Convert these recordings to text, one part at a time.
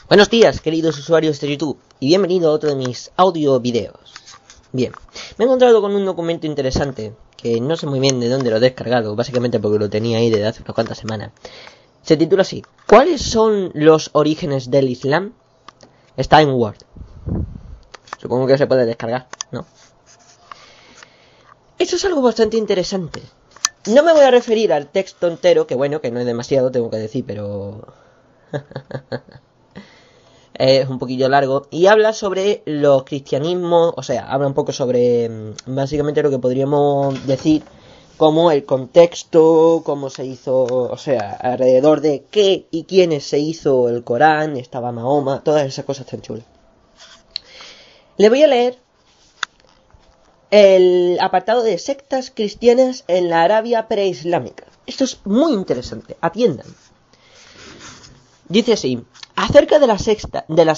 Buenos días, queridos usuarios de YouTube, y bienvenido a otro de mis audio videos. Bien, me he encontrado con un documento interesante, que no sé muy bien de dónde lo he descargado, básicamente porque lo tenía ahí desde hace unas cuantas semanas. Se titula así: ¿cuáles son los orígenes del Islam? Está en Word. Supongo que se puede descargar, ¿no? Eso es algo bastante interesante. No me voy a referir al texto entero, que bueno, que no es demasiado, tengo que decir, pero... es un poquillo largo, y habla sobre los cristianismos, o sea, habla un poco sobre básicamente lo que podríamos decir como el contexto, cómo se hizo, o sea, alrededor de qué y quiénes se hizo el Corán, estaba Mahoma, todas esas cosas tan chulas. Le voy a leer el apartado de sectas cristianas en la Arabia preislámica. Esto es muy interesante, atiendan. Dice así: acerca de las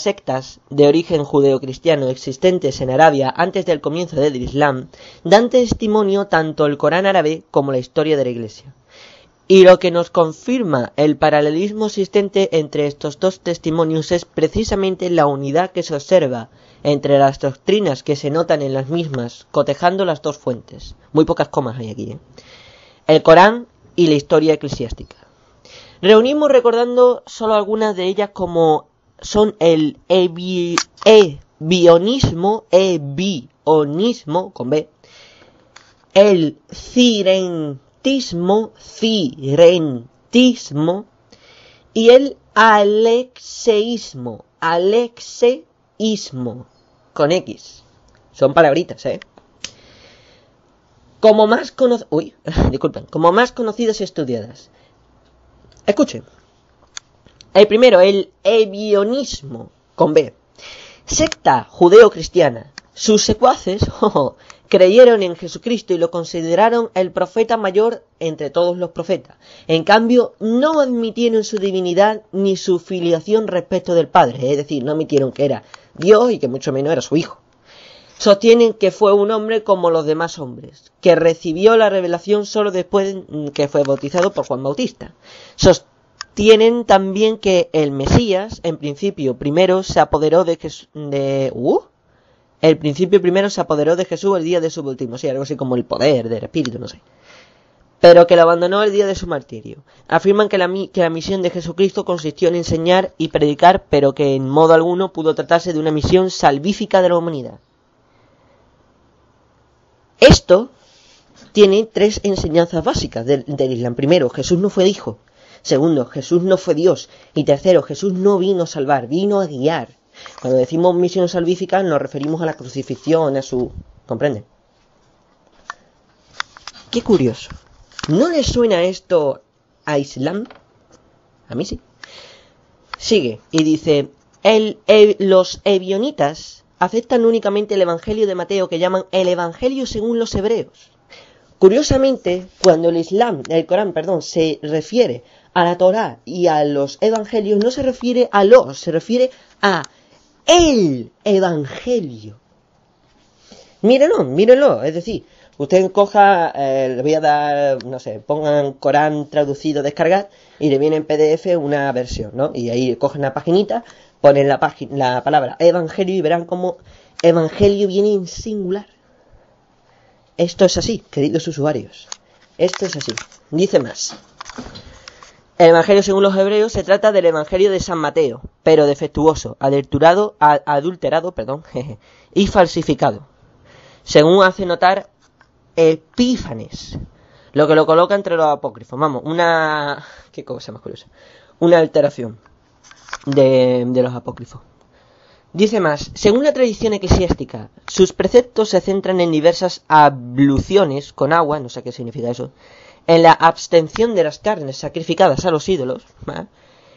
sectas de origen judeocristiano existentes en Arabia antes del comienzo del Islam, dan testimonio tanto el Corán árabe como la historia de la Iglesia. Y lo que nos confirma el paralelismo existente entre estos dos testimonios es precisamente la unidad que se observa entre las doctrinas que se notan en las mismas, cotejando las dos fuentes. Muy pocas comas hay aquí, el Corán y la historia eclesiástica. Reunimos recordando solo algunas de ellas, como son el ebionismo con B, el cirentismo y el alexeísmo con X. Son palabritas, como más conocidas y estudiadas. Escuchen. El primero, el ebionismo, con B. Secta judeo-cristiana. Sus secuaces creyeron en Jesucristo y lo consideraron el profeta mayor entre todos los profetas. En cambio, no admitieron su divinidad ni su filiación respecto del Padre. Es decir, no admitieron que era Dios y que mucho menos era su hijo. Sostienen que fue un hombre como los demás hombres, que recibió la revelación solo después que fue bautizado por Juan Bautista. Sostienen también que el Mesías, en principio primero se apoderó de Jesús el día de su bautismo, sí, algo así como el poder del Espíritu, no sé. Pero que lo abandonó el día de su martirio. Afirman que la misión de Jesucristo consistió en enseñar y predicar, pero que en modo alguno pudo tratarse de una misión salvífica de la humanidad. Esto tiene tres enseñanzas básicas del Islam. Primero, Jesús no fue hijo. Segundo, Jesús no fue Dios. Y tercero, Jesús no vino a salvar, vino a guiar. Cuando decimos misión salvífica nos referimos a la crucifixión, a su... ¿comprenden? Qué curioso. ¿No les suena esto a Islam? A mí sí. Sigue y dice: los ebionitas aceptan únicamente el Evangelio de Mateo, que llaman el Evangelio según los hebreos. Curiosamente, cuando el Corán, se refiere a la Torá y a los Evangelios, no se refiere a se refiere a el Evangelio. Mírenlo, es decir, usted coja, le voy a dar, no sé, pongan Corán traducido, descargar, y le viene en PDF una versión, ¿no? Y ahí cogen la paginita, ponen la palabra Evangelio y verán cómo Evangelio viene en singular. Esto es así, queridos usuarios. Esto es así. Dice más. El Evangelio según los hebreos se trata del Evangelio de San Mateo, pero defectuoso, adulterado, y falsificado, según hace notar Epífanes, lo que lo coloca entre los apócrifos. Vamos, ¿qué cosa más curiosa? Una alteración de los apócrifos. Dice más: según la tradición eclesiástica, sus preceptos se centran en diversas abluciones con agua, no sé qué significa eso, en la abstención de las carnes sacrificadas a los ídolos, ¿vale?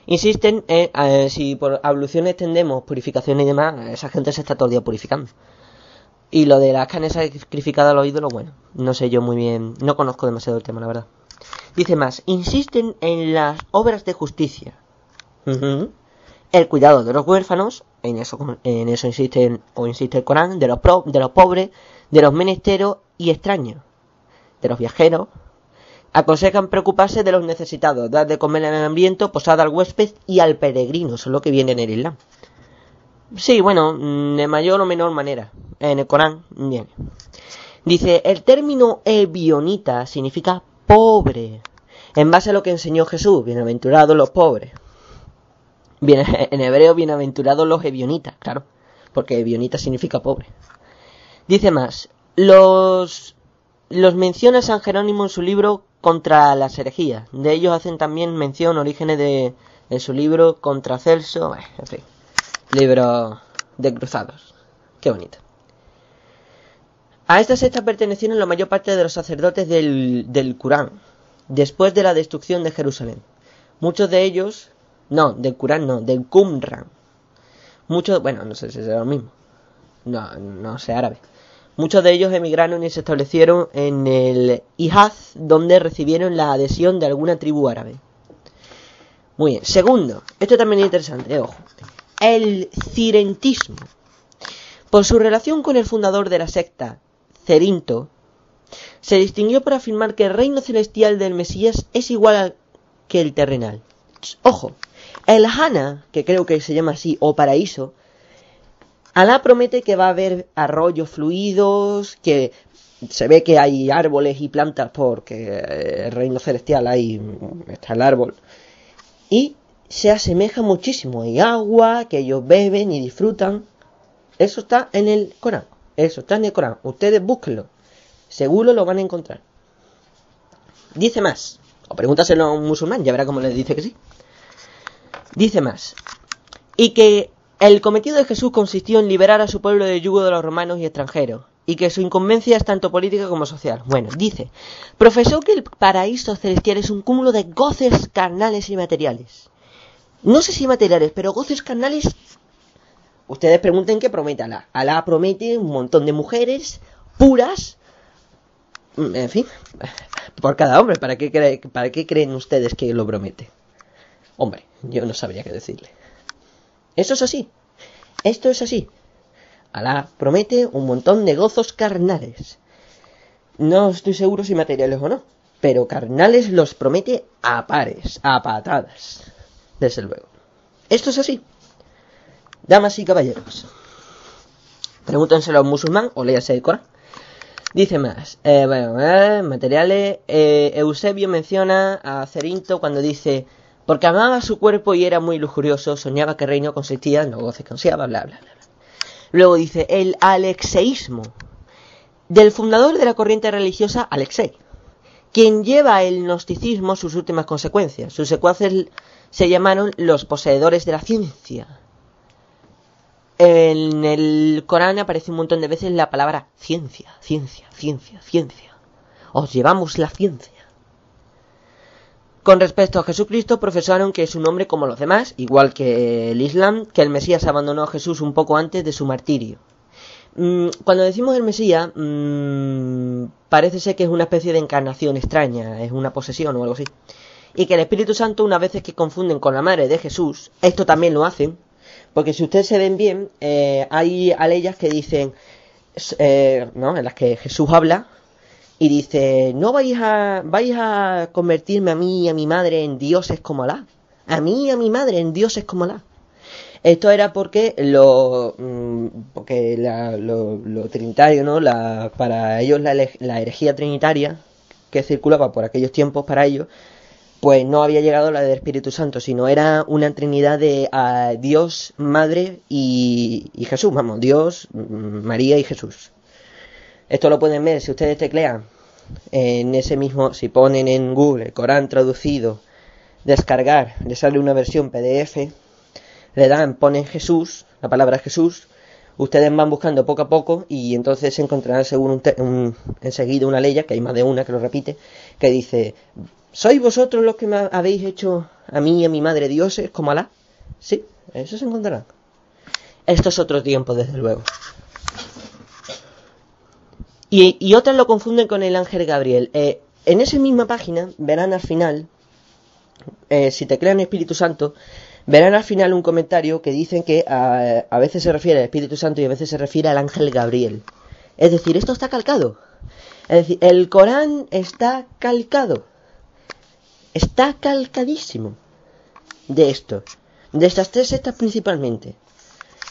Insisten en, si por abluciones entendemos purificación y demás, esa gente se está todo el día purificando. Y lo de las carnes sacrificadas a los ídolos, bueno, no sé yo muy bien, no conozco demasiado el tema, la verdad. Dice más: insisten en las obras de justicia, el cuidado de los huérfanos, en eso insiste el Corán, de los pobres, de los menesteros y extraños, de los viajeros, Aconsejan preocuparse de los necesitados, dar de comer al hambriento, posada al huésped y al peregrino, eso es lo que viene en el Islam. Sí, bueno, de mayor o menor manera. En el Corán viene. Dice, el término ebionita significa pobre, en base a lo que enseñó Jesús, bienaventurados los pobres. En hebreo, bienaventurados los ebionitas, claro, porque ebionita significa pobre. Dice más, los menciona San Jerónimo en su libro Contra las herejías. De ellos hacen también mención Orígenes en su libro Contra Celso, en fin, libro de cruzados. Qué bonito. A esta secta pertenecieron la mayor parte de los sacerdotes del Corán, después de la destrucción de Jerusalén. Muchos de ellos, no, del Corán no, del Qumran. Muchos, bueno, no sé si será lo mismo. No sé árabe. Muchos de ellos emigraron y se establecieron en el Hijaz, donde recibieron la adhesión de alguna tribu árabe. Muy bien. Segundo, esto también es interesante, ojo. El cirentismo. Por su relación con el fundador de la secta, Cerinto, se distinguió por afirmar que el reino celestial del Mesías es igual que el terrenal. Ojo, el Jana, que creo que se llama así, o paraíso, Alá promete que va a haber arroyos fluidos, que se ve que hay árboles y plantas porque el reino celestial ahí está el árbol. Y se asemeja muchísimo, hay agua que ellos beben y disfrutan. Eso está en el Corán, ustedes búsquenlo, seguro lo van a encontrar. Dice más, o pregúntaselo a un musulmán, ya verá cómo les dice que sí. Dice más, y que el cometido de Jesús consistió en liberar a su pueblo del yugo de los romanos y extranjeros, y que su incumbencia es tanto política como social. Bueno, dice, profesó que el paraíso celestial es un cúmulo de goces carnales y materiales. No sé si materiales, pero goces carnales. Ustedes pregunten qué promete Alá. Alá promete un montón de mujeres puras, en fin, por cada hombre. ¿Para qué creen ustedes que lo promete? Hombre, yo no sabría qué decirle. Eso es así. Esto es así. Alá promete un montón de gozos carnales. No estoy seguro si materiales o no, pero carnales los promete a pares, a patadas. Desde luego. Esto es así. Damas y caballeros, pregúntenselo a un musulmán o léase el Corán. Dice más, materiales. Eusebio menciona a Cerinto cuando dice, porque amaba su cuerpo y era muy lujurioso, soñaba que el reino consistía en los goces que ansiaba, bla bla bla. Luego dice el alexeísmo, del fundador de la corriente religiosa Alexei, quien lleva el gnosticismo a sus últimas consecuencias. Sus secuaces se llamaron los poseedores de la ciencia. En el Corán aparece un montón de veces la palabra ciencia, ciencia, ciencia, ciencia. Os llevamos la ciencia. Con respecto a Jesucristo, profesaron que es un hombre como los demás, igual que el Islam, que el Mesías abandonó a Jesús un poco antes de su martirio. Cuando decimos el Mesías, parece ser que es una especie de encarnación extraña, es una posesión o algo así. Y que el Espíritu Santo, unas veces que confunden con la madre de Jesús, esto también lo hacen, porque si ustedes se ven bien, hay aleyas que dicen, ¿no?, en las que Jesús habla y dice, no vais a convertirme a mí y a mi madre en dioses como Alá. A mí y a mi madre en dioses como Alá. Esto era porque lo trinitario, ¿no? Para ellos la herejía trinitaria que circulaba por aquellos tiempos para ellos, pues no había llegado la del Espíritu Santo, sino era una trinidad de Dios, Madre y Jesús, vamos, Dios, María y Jesús. Esto lo pueden ver si ustedes teclean en ese mismo, si ponen en Google Corán traducido, descargar, les sale una versión PDF, ponen Jesús, la palabra Jesús, ustedes van buscando poco a poco y entonces encontrarán seguro enseguida una ley, que hay más de una que lo repite, que dice, ¿sois vosotros los que me habéis hecho a mí y a mi madre dioses como Alá? Sí, eso se encontrará. Esto es otro tiempo, desde luego. Y otras lo confunden con el ángel Gabriel. En esa misma página verán al final, si teclean Espíritu Santo, verán al final un comentario que dicen que a veces se refiere al Espíritu Santo y a veces se refiere al ángel Gabriel. Es decir, esto está calcado. Es decir, el Corán está calcado. Está calcadísimo de esto, de estas tres sectas principalmente.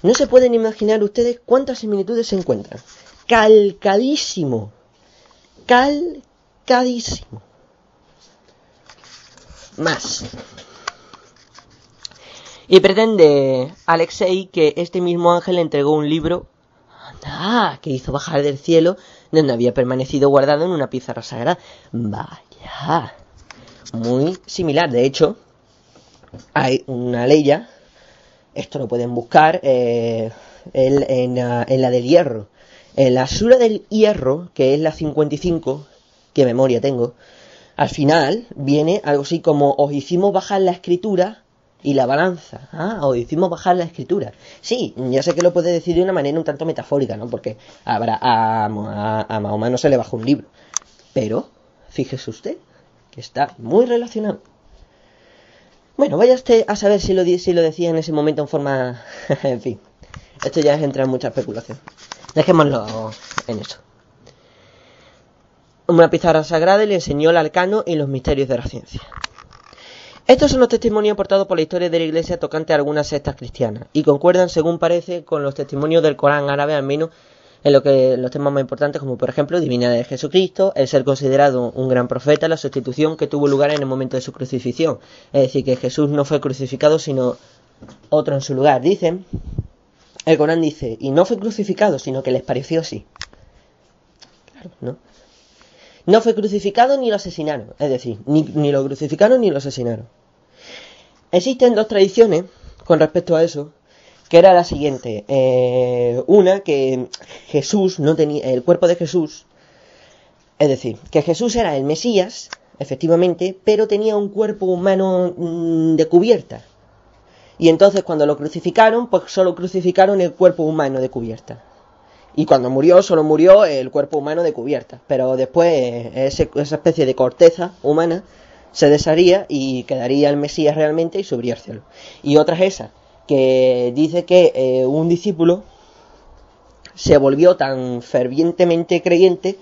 No se pueden imaginar ustedes cuántas similitudes se encuentran. Calcadísimo. Calcadísimo. Más. Y pretende Alexei que este mismo ángel le entregó un libro que hizo bajar del cielo, donde había permanecido guardado en una pizarra sagrada. Vaya. Muy similar. De hecho, hay una ley, esto lo pueden buscar en la del hierro. En la sura del hierro, que es la 55, que memoria tengo, al final viene algo así como: os hicimos bajar la escritura y la balanza. Os hicimos bajar la escritura. Sí, ya sé que lo puede decir de una manera un tanto metafórica, ¿no? Porque a Mahoma no se le bajó un libro. Pero, fíjese usted, que está muy relacionado. Bueno, vaya usted a saber si lo decía en ese momento en forma... en fin, esto ya es entrar en mucha especulación. Dejémoslo en eso. Una pizarra sagrada le enseñó el arcano y los misterios de la ciencia. Estos son los testimonios aportados por la historia de la Iglesia tocante a algunas sectas cristianas, y concuerdan, según parece, con los testimonios del Corán árabe, al menos en los temas más importantes, como por ejemplo divinidad de Jesucristo, el ser considerado un gran profeta, la sustitución que tuvo lugar en el momento de su crucifixión. Es decir, que Jesús no fue crucificado, sino otro en su lugar. Dicen, el Corán dice, y no fue crucificado, sino que les pareció así. Claro, ¿no? No fue crucificado ni lo asesinaron, es decir, ni lo crucificaron ni lo asesinaron. Existen dos tradiciones con respecto a eso, que era la siguiente. Una, que Jesús no tenía el cuerpo de Jesús, es decir, que Jesús era el Mesías, efectivamente, pero tenía un cuerpo humano de cubierta. Y entonces cuando lo crucificaron, pues solo crucificaron el cuerpo humano de cubierta. Y cuando murió, solo murió el cuerpo humano de cubierta. Pero después esa especie de corteza humana se desharía y quedaría el Mesías realmente y subiría al cielo. Y otra es esa, que dice que un discípulo se volvió tan fervientemente creyente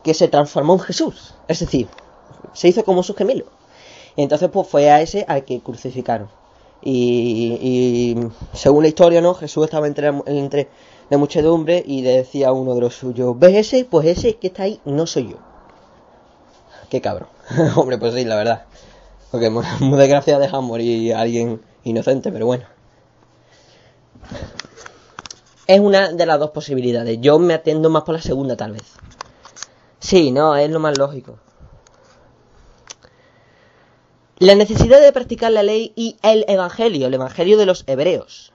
que se transformó en Jesús. Es decir, se hizo como su gemelo. Y entonces pues fue a ese al que crucificaron. Y según la historia, ¿no? Jesús estaba entre la muchedumbre y decía a uno de los suyos: ¿ves ese? Pues ese que está ahí no soy yo. Qué cabrón. Hombre, pues sí, la verdad. Porque muy desgracia deja morir a alguien inocente, pero bueno. Es una de las dos posibilidades. Yo me atiendo más por la segunda, tal vez. Sí, no, es lo más lógico. La necesidad de practicar la ley y el evangelio de los hebreos.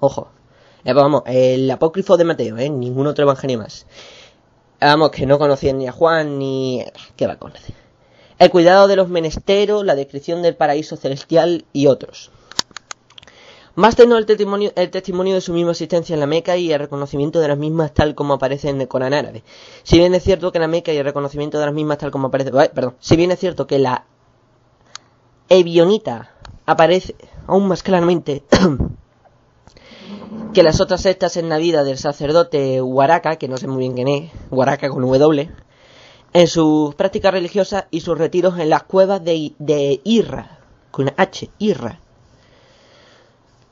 Ojo. Vamos, el apócrifo de Mateo, ningún otro evangelio más. Vamos, que no conocían ni a Juan ni... ¿Qué va a conocer? El cuidado de los menesteros, la descripción del paraíso celestial y otros. Bástenos el testimonio de su misma existencia en la Meca y el reconocimiento de las mismas tal como aparece en el Corán árabe. Si bien es cierto que la Meca y el reconocimiento de las mismas tal como aparece... Si bien es cierto que la Ebionita aparece aún más claramente... que las otras sectas en la vida del sacerdote Waraka, que no sé muy bien quién es, Waraka con W, en sus prácticas religiosas y sus retiros en las cuevas de Irra, con H, Irra.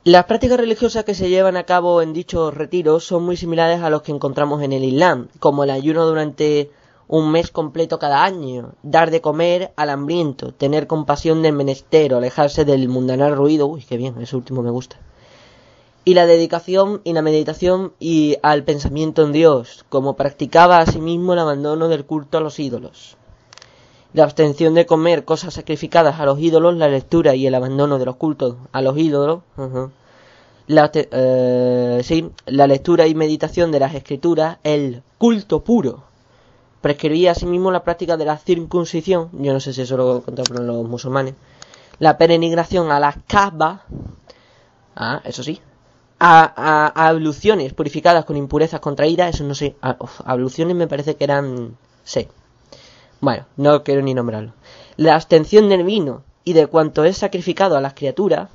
Las prácticas religiosas que se llevan a cabo en dichos retiros son muy similares a los que encontramos en el Islam, como el ayuno durante un mes completo cada año, dar de comer al hambriento, tener compasión del menestero, alejarse del mundanal ruido, uy, qué bien, eso último me gusta. Y la dedicación y la meditación y al pensamiento en Dios, como practicaba asimismo el abandono del culto a los ídolos. La abstención de comer cosas sacrificadas a los ídolos, la lectura y el abandono de los cultos a los ídolos. La lectura y meditación de las escrituras, el culto puro. Prescribía asimismo la práctica de la circuncisión, yo no sé si eso lo contemplan los musulmanes. La peregrinación a las Kaaba, eso sí. A abluciones purificadas con impurezas contraídas, eso no sé, abluciones me parece que eran, sí, bueno, no quiero ni nombrarlo. La abstención del vino y de cuanto es sacrificado a las criaturas.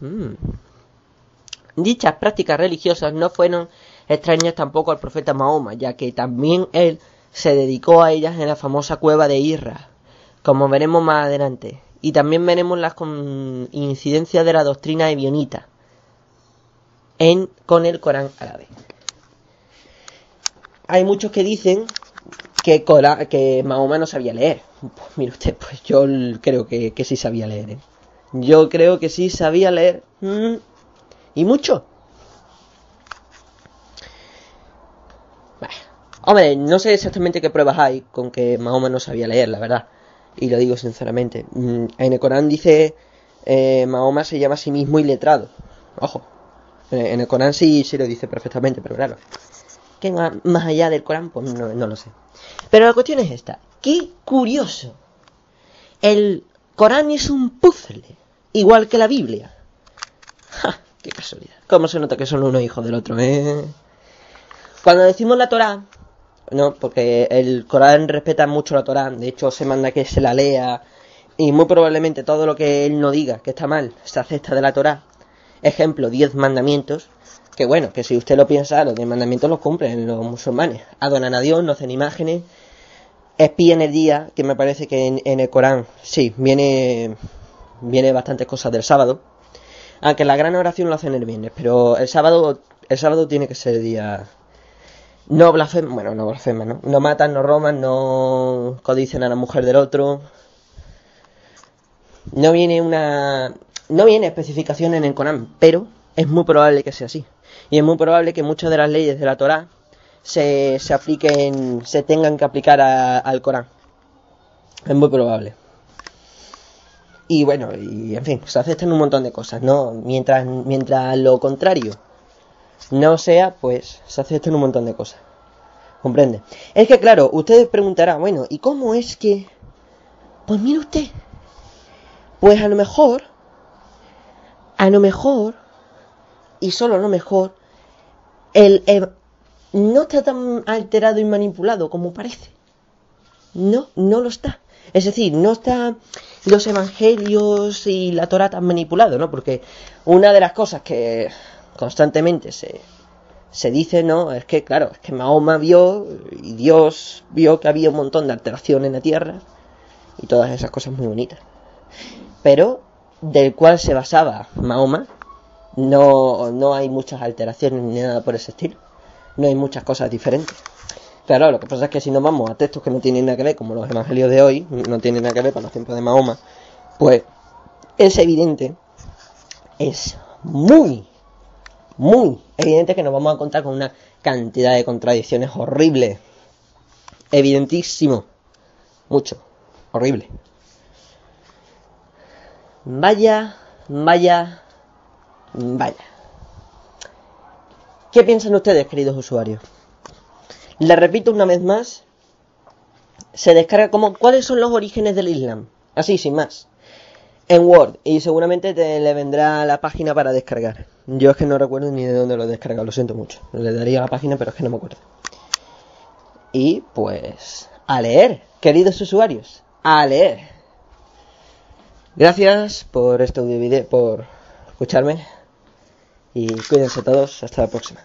Dichas prácticas religiosas no fueron extrañas tampoco al profeta Mahoma, ya que también él se dedicó a ellas en la famosa cueva de Irra, como veremos más adelante. y también veremos las incidencias de la doctrina ebionita con el Corán árabe. Hay muchos que dicen que Mahoma no sabía leer. Pues mire usted, pues yo creo que sí sabía leer, ¿eh? Yo creo que sí sabía leer. Y mucho. Hombre, no sé exactamente qué pruebas hay con que Mahoma no sabía leer, la verdad. Y lo digo sinceramente. En el Corán dice Mahoma se llama a sí mismo iletrado. Ojo. En el Corán sí lo dice perfectamente, pero claro. ¿Qué más allá del Corán? Pues no lo sé. Pero la cuestión es esta. ¡Qué curioso! El Corán es un puzzle, igual que la Biblia. ¡Ja! ¡Qué casualidad! ¿Cómo se nota que son unos hijos del otro, eh? Cuando decimos la Torá, no, porque el Corán respeta mucho la Torá, de hecho se manda que se la lea, y muy probablemente todo lo que él no diga que está mal se acepta de la Torá. Ejemplo, 10 mandamientos, que bueno, que si usted lo piensa, los 10 mandamientos los cumplen los musulmanes. Adoran a Dios, no hacen imágenes, espíen el día, que me parece que en el Corán, sí, viene bastantes cosas del sábado, aunque la gran oración lo hacen el viernes, pero el sábado tiene que ser el día. No blasfeman, ¿no? No matan, no roban, no codician a la mujer del otro. No viene especificación en el Corán, pero es muy probable que sea así. Y es muy probable que muchas de las leyes de la Torá se tengan que aplicar al Corán. Es muy probable. Y bueno, y en fin, se aceptan un montón de cosas, ¿no? Mientras lo contrario no sea, pues se aceptan un montón de cosas. ¿Comprende? Es que claro, ustedes preguntarán, bueno, ¿y cómo es que? Pues mire usted, pues a lo mejor, y solo a lo mejor, no está tan alterado y manipulado como parece. No lo está. Es decir, no está los evangelios y la Torá tan manipulado, ¿no? Porque una de las cosas que constantemente se dice, ¿no? Es que, claro, es que Mahoma vio y Dios vio que había un montón de alteración en la tierra y todas esas cosas muy bonitas. Pero del cual se basaba Mahoma, no hay muchas alteraciones ni nada por ese estilo. No hay muchas cosas diferentes. Claro, lo que pasa es que si nos vamos a textos que no tienen nada que ver, como los evangelios de hoy, no tienen nada que ver con los tiempos de Mahoma, pues es evidente, es muy evidente que nos vamos a encontrar con una cantidad de contradicciones horribles. Evidentísimo. Mucho. Horrible. Vaya. ¿Qué piensan ustedes, queridos usuarios? Les repito una vez más. Se descarga ¿cuáles son los orígenes del Islam? Así, sin más. En Word, y seguramente le vendrá la página para descargar. Yo es que no recuerdo ni de dónde lo he descargado, lo siento mucho. Le daría la página, pero es que no me acuerdo. Y pues, a leer, queridos usuarios, a leer. Gracias por este video, por escucharme. Y cuídense todos, hasta la próxima.